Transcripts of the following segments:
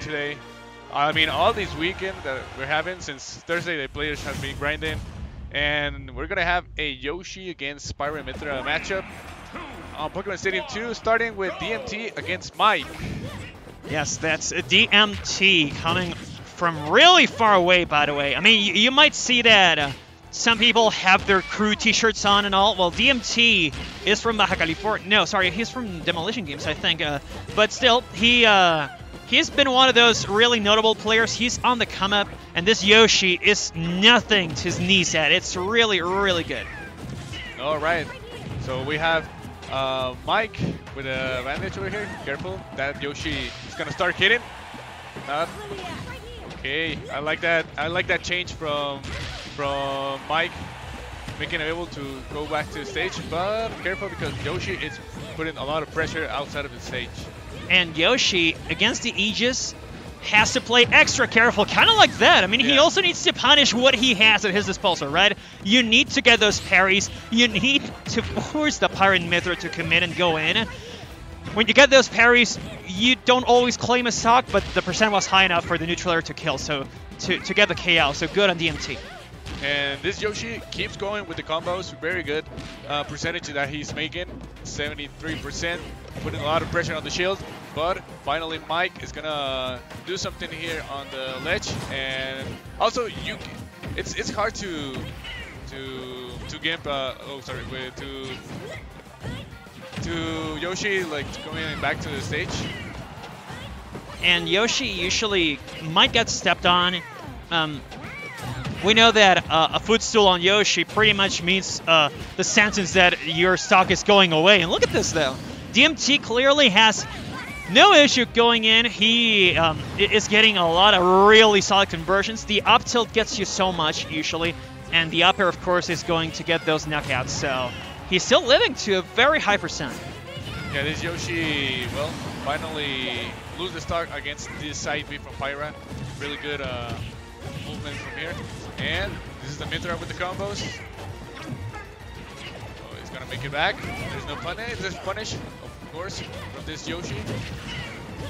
today. I mean, all these weekends that we're having since Thursday, the players have been grinding. And we're going to have a Yoshi against Pyra and Mythra matchup on Pokemon Stadium 2, starting with DMT against Mike. Yes, that's a DMT coming from really far away, by the way. I mean, you might see that some people have their crew t-shirts on and all. Well, DMT is from Baja California. No, sorry, he's from Demolition Games, I think. But still, he's been one of those really notable players. He's on the come-up, and this Yoshi is nothing to sneeze at. It's really, really good. All right, so we have Mike with an advantage over here. Careful, that Yoshi is gonna start hitting. Okay, I like that. I like that change from Mike, making him able to go back to the stage. But careful, because Yoshi is putting a lot of pressure outside of the stage. And Yoshi, against the Aegis, has to play extra careful, kind of like that. I mean, he also needs to punish what he has at his disposal, right? You need to get those parries. You need to force the Pyra and Mythra to commit and go in. When you get those parries, you don't always claim a stock, but the percent was high enough for the neutral air to kill, so to get the KO. So good on DMT. And this Yoshi keeps going with the combos, very good percentage that he's making, 73%, putting a lot of pressure on the shield. But finally, Mike is gonna do something here on the ledge, and also it's hard to gimp. To Yoshi, like coming back to the stage. And Yoshi usually might get stepped on. We know that a footstool on Yoshi pretty much means the sentence that your stock is going away. And look at this, though. DMT clearly has no issue going in. He is getting a lot of really solid conversions. The up tilt gets you so much, usually. And the up air, of course, is going to get those knockouts. So he's still living to a very high percent. Yeah, this Yoshi, well, finally lose the stock against this side B from Pyra. Really good movement from here. And this is the Mythra with the combos. Oh, he's gonna make it back. There's no punish. There's punish, of course, from this Yoshi.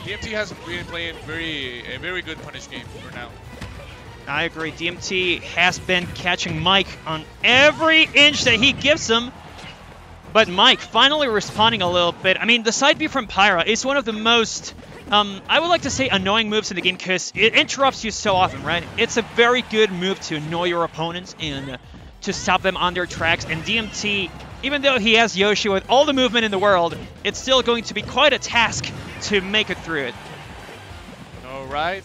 DMT has been playing a very good punish game for now. I agree. DMT has been catching Mike on every inch that he gives him. But Mike finally responding a little bit. I mean, the side B from Pyra is one of the most, I would like to say, annoying moves in the game because it interrupts you so often, right? It's a very good move to annoy your opponents and to stop them on their tracks. And DMT, even though he has Yoshi with all the movement in the world, it's still going to be quite a task to make it through it. All right.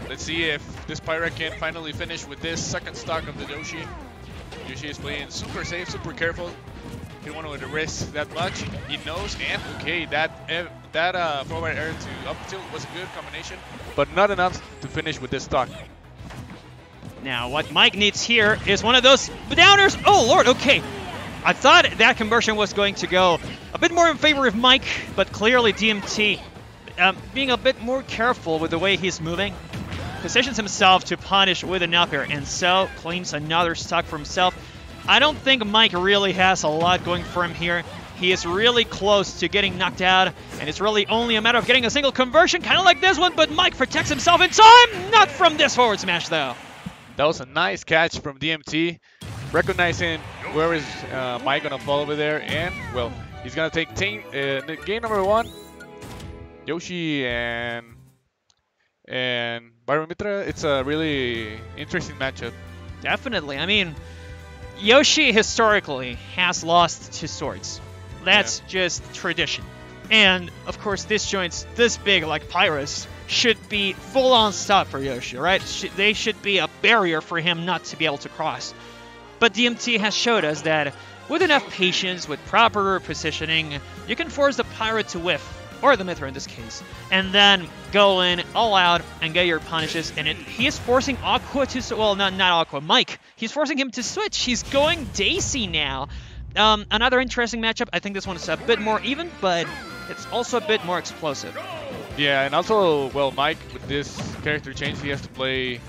Let's see if this Pyra can finally finish with this second stock of the Yoshi. Yoshi is playing super safe, super careful. He don't want to risk that much. He knows, and okay, that forward air to up tilt was a good combination, but not enough to finish with this stock. Now, what Mike needs here is one of those downers. Oh, Lord, okay. I thought that conversion was going to go a bit more in favor of Mike, but clearly DMT being a bit more careful with the way he's moving, positions himself to punish with an up air, and so claims another stock for himself. I don't think Mike really has a lot going for him here. He is really close to getting knocked out, and it's really only a matter of getting a single conversion, kind of like this one, but Mike protects himself in time! Not from this forward smash, though. That was a nice catch from DMT, recognizing where is Mike going to fall over there, and, well, he's going to take game number 1. Yoshi and Pyra Mythra. It's a really interesting matchup. Definitely. I mean, Yoshi historically has lost to swords. That's just tradition. And, of course, this joint's this big, like Pyra's, should be full-on stop for Yoshi, right? They should be a barrier for him not to be able to cross. But DMT has showed us that with enough patience, with proper positioning, you can force the Pyra to whiff, or the Mythra in this case, and then go in all out and get your punishes. And he is forcing Aqua to, well, not Aqua, Mike. He's forcing him to switch. He's going Daisy now. Another interesting matchup. I think this one is a bit more even, but it's also a bit more explosive. Yeah, and also, well, Mike, with this character change, he has to play,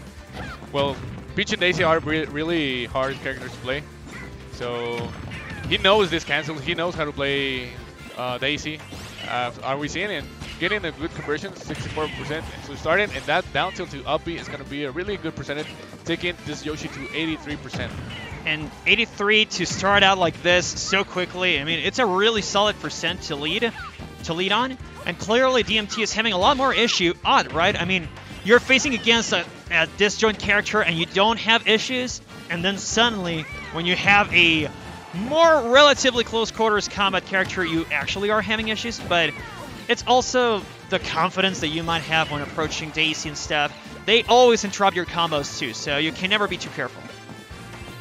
well, Peach and Daisy are really hard characters to play. So he knows this cancels. He knows how to play Daisy. Are we seeing it? getting a good conversion, 64%. So starting and that down tilt to up B is going to be a really good percentage, taking this Yoshi to 83%. And 83 to start out like this so quickly, I mean, it's a really solid percent to lead on. And clearly DMT is having a lot more issue. Odd, right? I mean, you're facing against a disjoint character and you don't have issues, and then suddenly when you have a more relatively close quarters combat character, you actually are having issues. But it's also the confidence that you might have when approaching Daisy and stuff. They always interrupt your combos too, so you can never be too careful.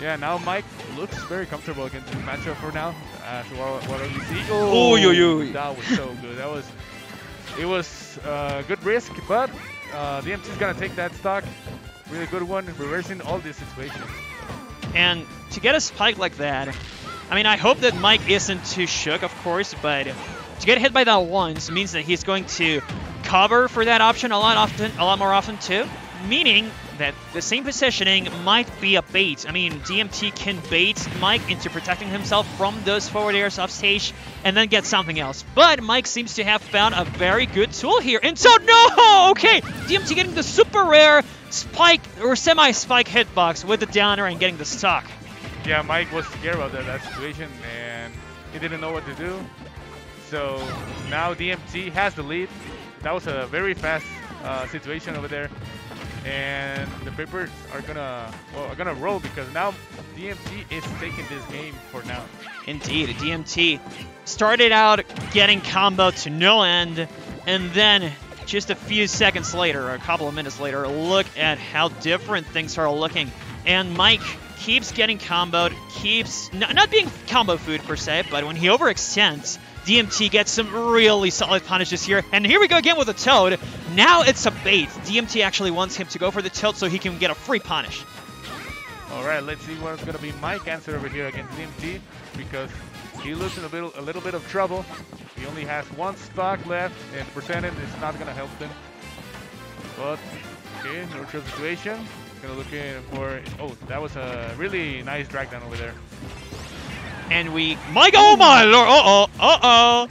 Yeah, now Mike looks very comfortable against this matchup for now. So what do we see? Oh, that was so good. It was good risk, but DMT is gonna take that stock. Really good one, reversing all these situations. And to get a spike like that, I mean, I hope that Mike isn't too shook, of course, but to get hit by that once means that he's going to cover for that option a lot more often too, meaning that the same positioning might be a bait. I mean, DMT can bait Mike into protecting himself from those forward airs off stage and then get something else. But Mike seems to have found a very good tool here. And so, no! Okay, DMT getting the super rare spike or semi-spike hitbox with the downer and getting the stock. Yeah, Mike was scared about that situation and he didn't know what to do. So now DMT has the lead. That was a very fast situation over there. And the Papers are gonna roll because now DMT is taking this game for now. Indeed, DMT started out getting combo to no end, and then just a few seconds later, a couple of minutes later, look at how different things are looking. And Mike keeps getting comboed, keeps not being combo food per se, but when he overextends, DMT gets some really solid punishes here. And here we go again with a Toad. Now it's a bait. DMT actually wants him to go for the tilt so he can get a free punish. All right, let's see what's going to be Mike's answer over here against DMT, because he looks in a little bit of trouble. He only has one stock left, and percentage is not going to help them. But, okay, neutral situation. Going to look in for... Oh, that was a really nice drag down over there. And oh my lord, uh-oh.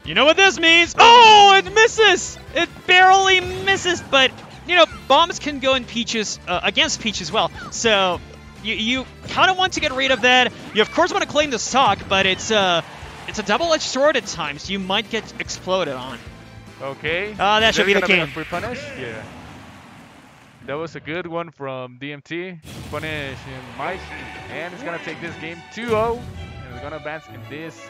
You know what this means? Oh, it misses! It barely misses, but, you know, bombs can go in Peach's, against Peach as well. So, you kind of want to get rid of that. You, of course, want to claim the stock, but it's a double-edged sword at times. You might get exploded on. Okay. That should be the game. Free punish? Yeah. That was a good one from DMT. Punishing Mike. And he's going to take this game 2-0. And he's going to advance in this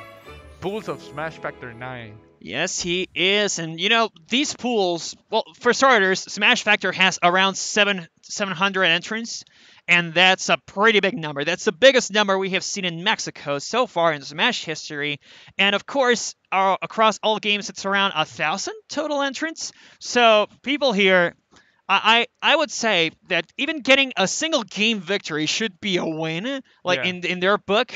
pools of Smash Factor 9. Yes, he is. And, you know, these pools, well, for starters, Smash Factor has around 700 entrants. And that's a pretty big number. That's the biggest number we have seen in Mexico so far in Smash history. And of course, across all games, it's around 1,000 total entrants. So people here, I would say that even getting a single game victory should be a win. Like in their book,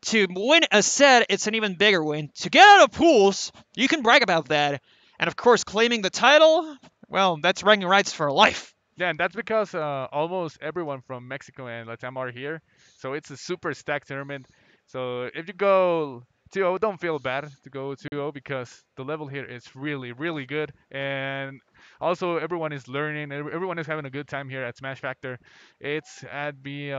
to win a set, it's an even bigger win. To get out of pools, you can brag about that. And of course, claiming the title, well, that's bragging rights for life. Yeah, and that's because almost everyone from Mexico and Latam are here. So it's a super stacked tournament. So if you go 2-0, don't feel bad to go 2-0 because the level here is really, really good. And also everyone is learning. Everyone is having a good time here at Smash Factor. It's at be